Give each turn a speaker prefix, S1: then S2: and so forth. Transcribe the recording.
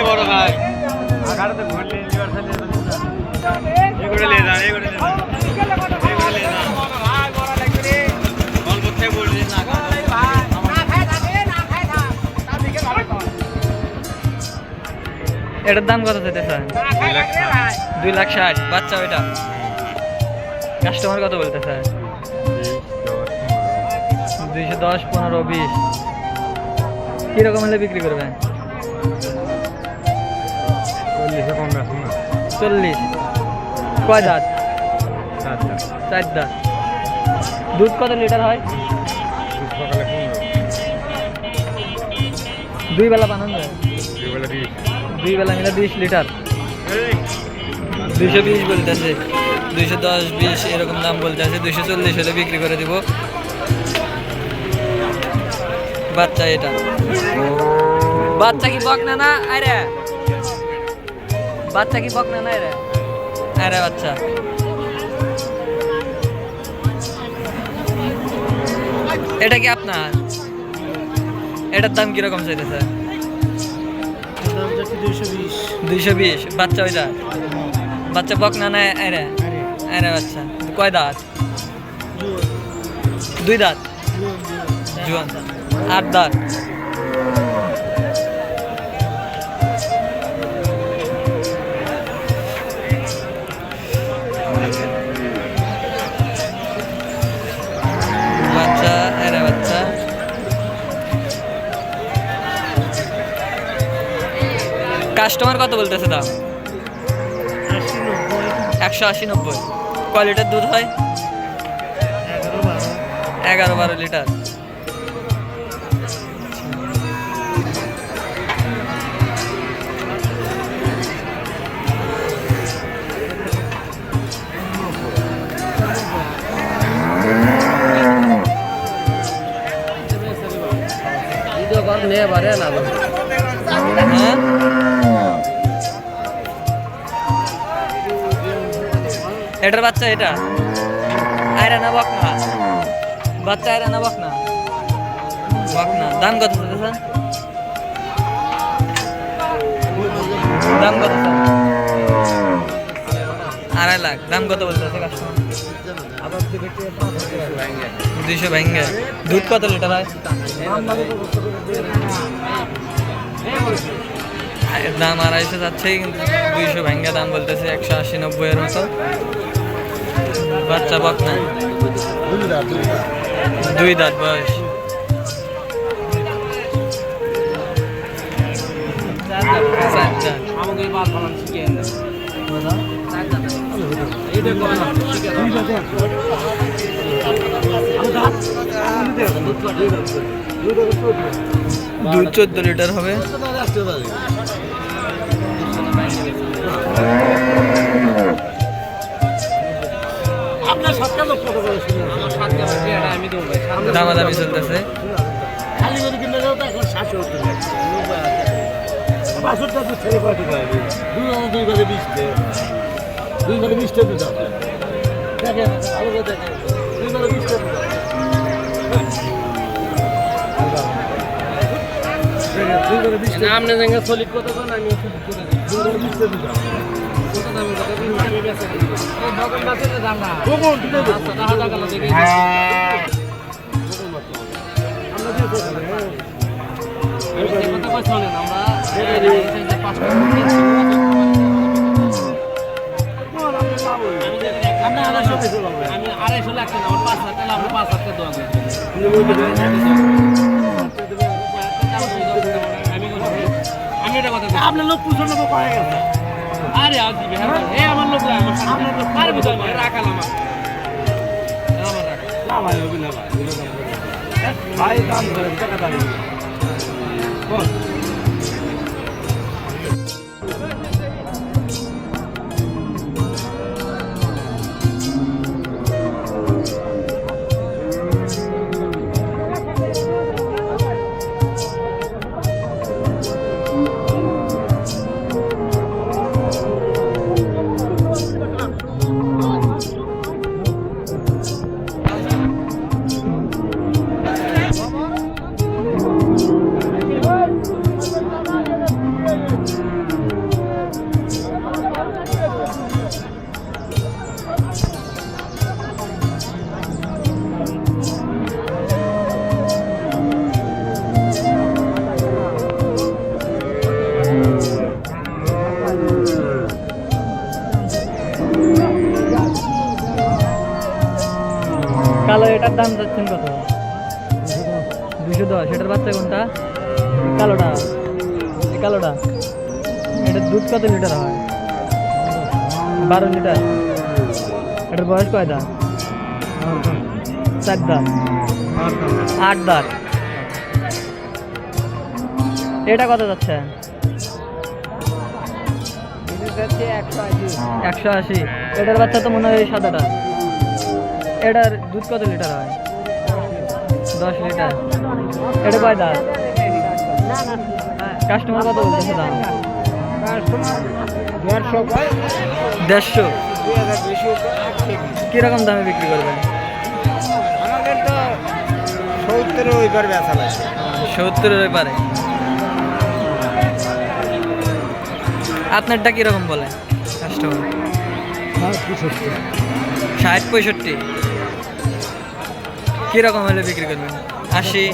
S1: বড় ভাই আগাড়তে ঘুরলে লিভার ফেলে এগুলো নিয়ে যান এগুলো নিয়ে যান এগুলো নিয়ে যান ভাই বড় লাগবে রে অল্প থেকে বললি না ভাই না খায় থাকে না খায় থাক তার দিকে ভালো কর
S2: এটার দাম কত দিতে স্যার? 2,60,000 বাচ্চা ওইটা। কাস্টমার কত বলতে স্যার? 210, 15, 20 কিরকম হলে বিক্রি করবেন? 40। কয় দাঁত? 4 দাঁত। দুধ কত লিটার হয়? দুই বেলা বানান যায়? দুই বেলা মিলে 20 লিটার। 220 বলতেছে, 210, 20 এরকম দাম বলতেছে। 240 হলে বিক্রি করে দিব। বাচ্চা এটা, বাচ্চা কি বকনা না? আরে বাচ্চা কি বকনা না? আরে আরে বাচ্চা এটা কি আপনার? এটার দাম কিরকম চাইতেছে? 220। বাচ্চা ওইটা বাচ্চা বকনা না? আরে আরে বাচ্চা কয় দাঁত? 2 দাঁত। জুয়ান 8 দাঁত। বাচ্চা এরা বাচ্চা কাস্টমার কত বলতেছে দাম? 180, 90। কয় লিটার দুধ হয়? 11-12 লিটার। এটার বাচ্চা এটা আয়রা না বকনা? বাচ্চা আয়রা না বকনা? বকনা। দাম কত স্যার? দাম কত স্যার? 2.5 লাখ। দাম কত বলতেছে কাস্টমার? 200 ভাঙ্গে। দুধ কত লিটার হয়? দাম 250 যাচ্ছে কিন্তু 200 ভাঙ্গা দাম বলতেছে। 180, 90 এর মতো। বাচ্চা বকনা 2 দাঁত বয়স। দুধ 14 লিটার হবে। দামাদামি চলতেছে।
S1: আপনি জায়গা সলিড কত আমি আমি 250 লাখ টাকা 5 লাখ টাকা 5 লাখ টাকা দেওয়া আপনার লোক পুজোর লোক পাওয়া গেছে। আরে আজ দিবে হ্যাঁ আমার লোক আপনার লোক পারবে তো রাখাল আমার না ভাই ওগুলো না ভাই দাম করে টাকা দাম
S2: এটার দাম যাচ্ছেন কত? 210। এটার বাচ্চা কোনটা? কালোটা। এই কালোটা। এটার দুধ কত লিটার হয়? 12 লিটার। এটার বয়স কয় দাঁত? 4 দাঁত। 8 দাঁত। এটা কত যাচ্ছে? 180। এটার বাচ্চা তো মনে হয় সাদাটা। এটার দুধ কত লিটার হয়? 10 লিটার। এটা কয় দাঁত? কাস্টমার কত বলতেছে দাম? 150। কিরকম দামে বিক্রি করবেন?
S1: আমাদের তো 70 ওই পারে বেচা লাগে।
S2: 70 ওই পারে। আপনারটা কিরকম বলে কাস্টমার? 60-65। কিরকম হলে বিক্রি করবেন? 80।